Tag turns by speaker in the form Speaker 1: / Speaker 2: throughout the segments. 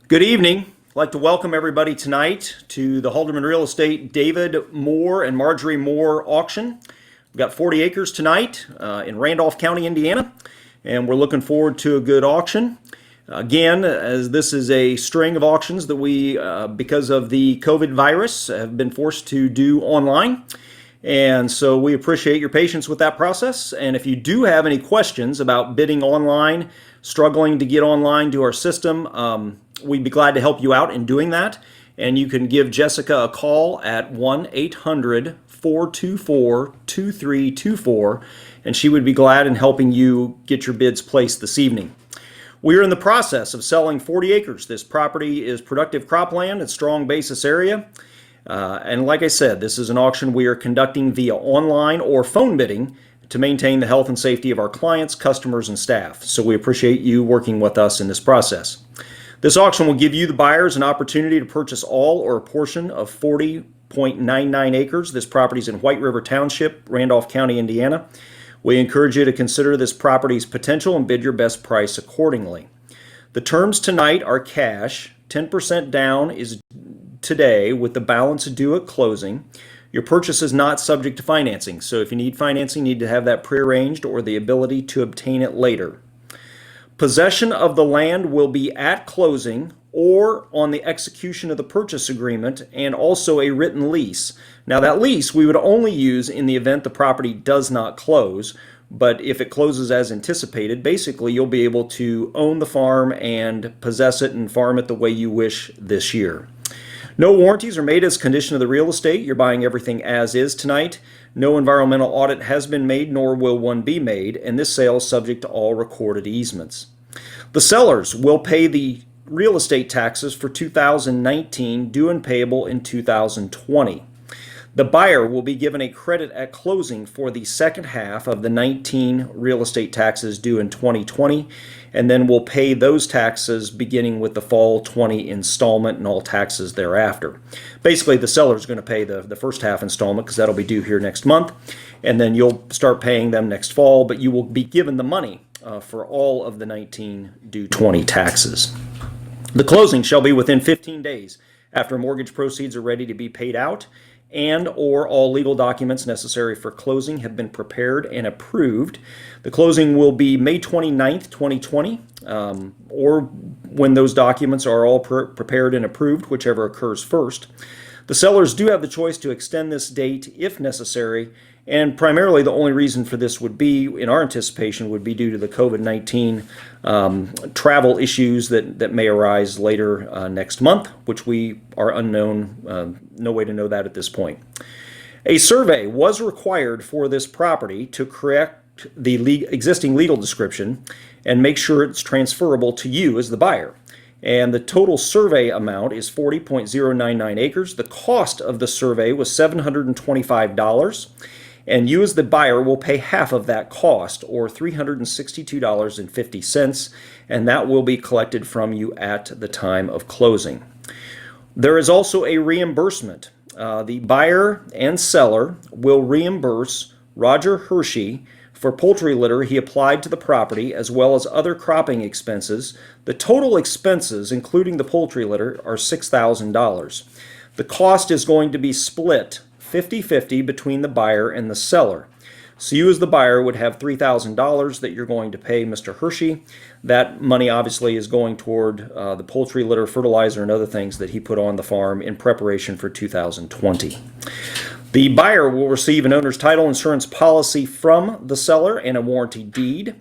Speaker 1: Good evening. I'd like to welcome everybody tonight to the Halderman Real Estate David Moore and Marjorie Moore auction. We've got 40 acres tonight in Randolph County, Indiana, and we're looking forward to a good auction. Again, as this is a string of auctions that we, because of the COVID virus, have been forced to do online. And so we appreciate your patience with that process. And if you do have any questions about bidding online, struggling to get online to our system, we'd be glad to help you out in doing that. And you can give Jessica a call at 1-800-424-2324, and she would be glad in helping you get your bids placed this evening. We are in the process of selling 40 acres. This property is productive cropland, it's strong basis area. And like I said, this is an auction we are conducting via online or phone bidding to maintain the health and safety of our clients, customers, and staff. So we appreciate you working with us in this process. This auction will give you, the buyers, an opportunity to purchase all or a portion of 40.99 acres. This property is in White River Township, Randolph County, Indiana. We encourage you to consider this property's potential and bid your best price accordingly. The terms tonight are cash. 10% down is today with the balance due at closing. Your purchase is not subject to financing, so if you need financing, you need to have that prearranged or the ability to obtain it later. Possession of the land will be at closing or on the execution of the purchase agreement, and also a written lease. Now that lease we would only use in the event the property does not close, but if it closes as anticipated, basically you'll be able to own the farm and possess it and farm it the way you wish this year. No warranties are made as condition of the real estate. You're buying everything as is tonight. No environmental audit has been made, nor will one be made, and this sale is subject to all recorded easements. The sellers will pay the real estate taxes for 2019 due and payable in 2020. The buyer will be given a credit at closing for the second half of the 19 real estate taxes due in 2020, and then will pay those taxes beginning with the fall 20 installment and all taxes thereafter. Basically, the seller is going to pay the first half installment because that'll be due here next month, and then you'll start paying them next fall, but you will be given the money for all of the 19 due 20 taxes. The closing shall be within 15 days after mortgage proceeds are ready to be paid out, and or all legal documents necessary for closing have been prepared and approved. The closing will be May 29th, 2020, or when those documents are all prepared and approved, whichever occurs first. The sellers do have the choice to extend this date if necessary, and primarily the only reason for this would be, in our anticipation, would be due to the COVID-19 travel issues that may arise later next month, which we are unknown, no way to know that at this point. A survey was required for this property to correct the existing legal description and make sure it's transferable to you as the buyer. And the total survey amount is 40.099 acres. The cost of the survey was $725, and you as the buyer will pay half of that cost, or $362.50, and that will be collected from you at the time of closing. There is also a reimbursement. The buyer and seller will reimburse Roger Hershey for poultry litter he applied to the property, as well as other cropping expenses. The total expenses, including the poultry litter, are $6,000. The cost is going to be split 50-50 between the buyer and the seller. So you as the buyer would have $3,000 that you're going to pay Mr. Hershey. That money obviously is going toward the poultry litter, fertilizer, and other things that he put on the farm in preparation for 2020. The buyer will receive an owner's title insurance policy from the seller and a warranty deed.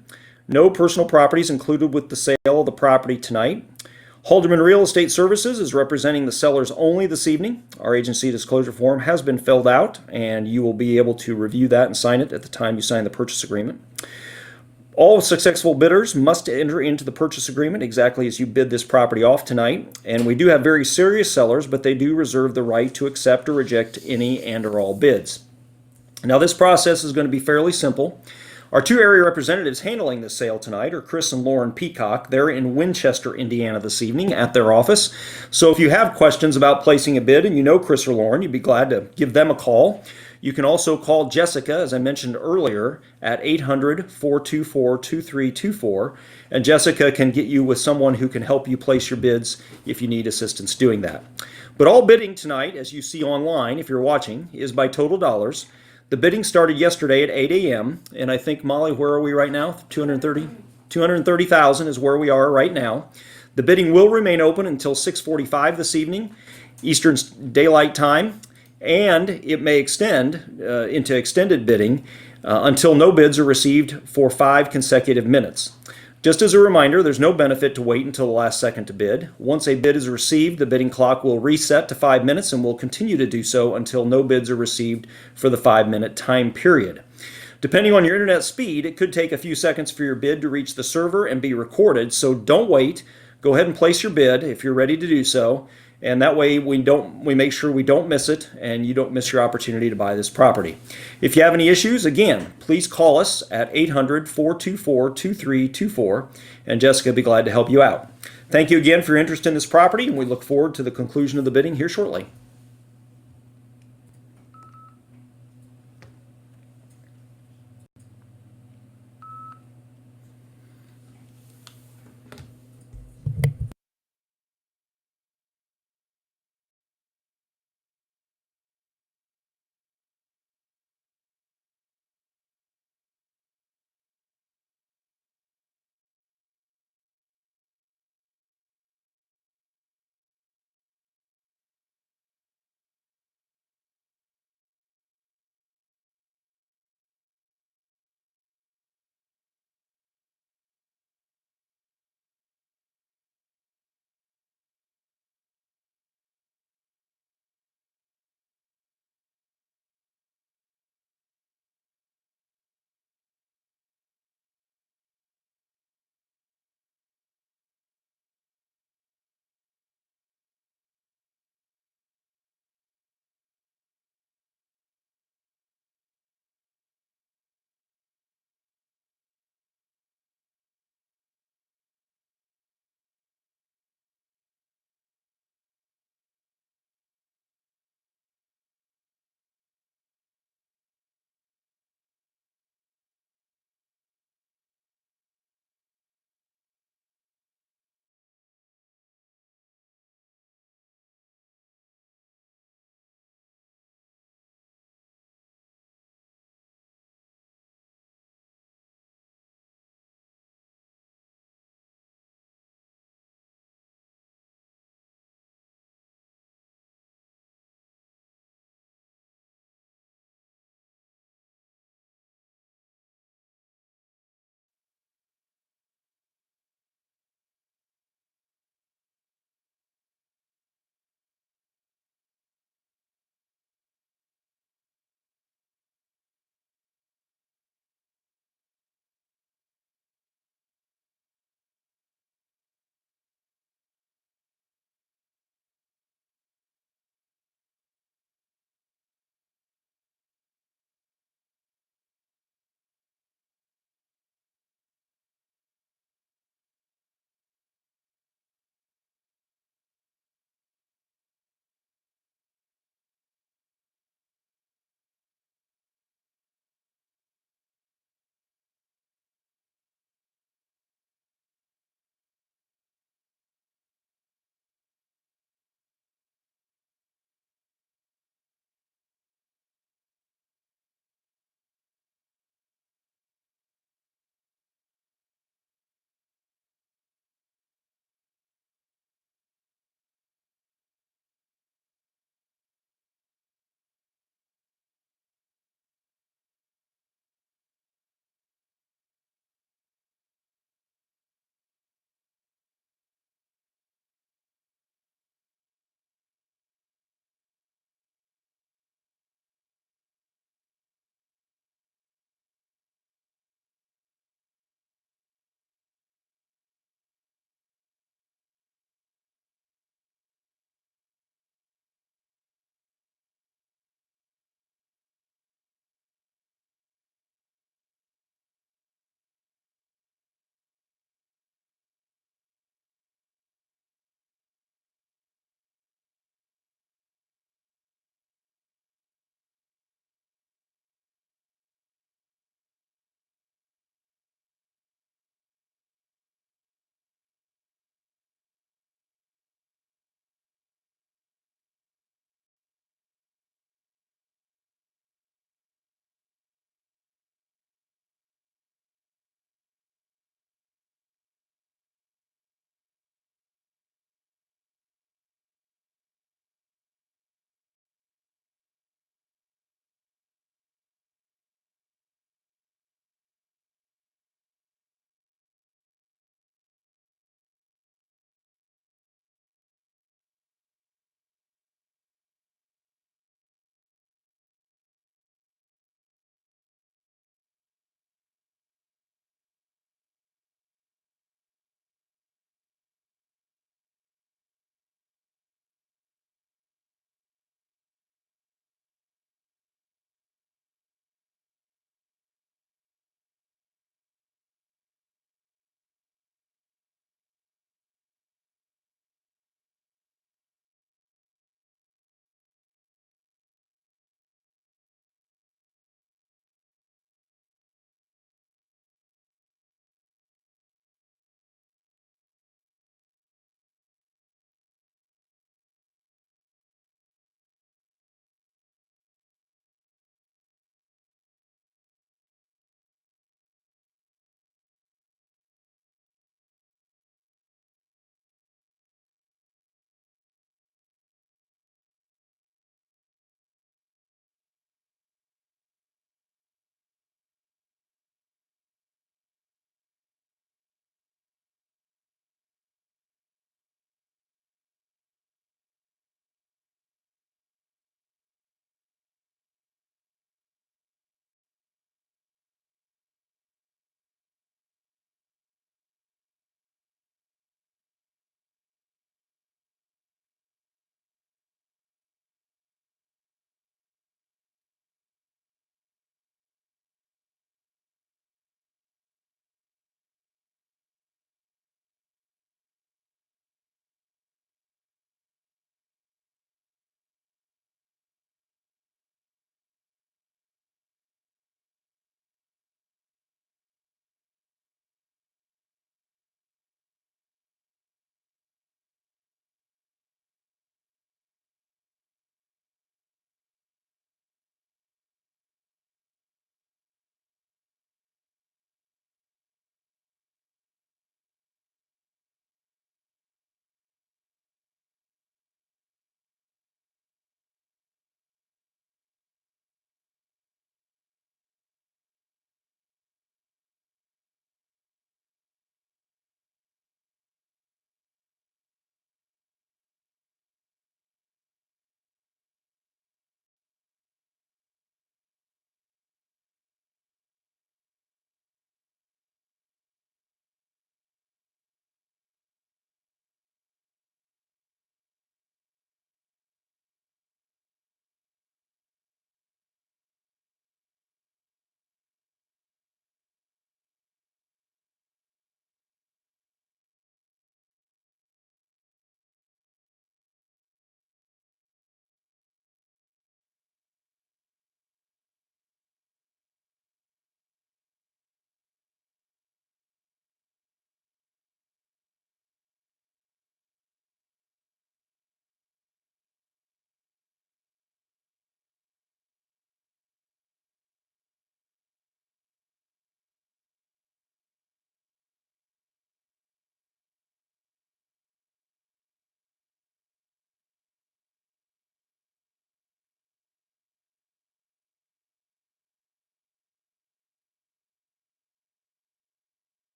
Speaker 1: No personal property is included with the sale of the property tonight. Halderman Real Estate Services is representing the sellers only this evening. Our agency disclosure form has been filled out, and you will be able to review that and sign it at the time you sign the purchase agreement. All successful bidders must enter into the purchase agreement exactly as you bid this property off tonight. And we do have very serious sellers, but they do reserve the right to accept or reject any and or all bids. Now this process is going to be fairly simple. Our two area representatives handling this sale tonight are Chris and Lauren Peacock. They're in Winchester, Indiana this evening at their office. So if you have questions about placing a bid and you know Chris or Lauren, you'd be glad to give them a call. You can also call Jessica, as I mentioned earlier, at 800-424-2324, and Jessica can get you with someone who can help you place your bids if you need assistance doing that. But all bidding tonight, as you see online if you're watching, is by total dollars. The bidding started yesterday at 8 a.m., and I think, Molly, where are we right now? 230,000 is where we are right now. The bidding will remain open until 6:45 this evening, Eastern Daylight Time, and it may extend into extended bidding until no bids are received for 5 consecutive minutes. Just as a reminder, there's no benefit to wait until the last second to bid. Once a bid is received, the bidding clock will reset to 5 minutes and will continue to do so until no bids are received for the 5-minute time period. Depending on your internet speed, it could take a few seconds for your bid to reach the server and be recorded, so don't wait. Go ahead and place your bid if you're ready to do so, and that way we make sure we don't miss it and you don't miss your opportunity to buy this property. If you have any issues, again, please call us at 800-424-2324, and Jessica will be glad to help you out. Thank you again for your interest in this property, and we look forward to the conclusion of the bidding here shortly.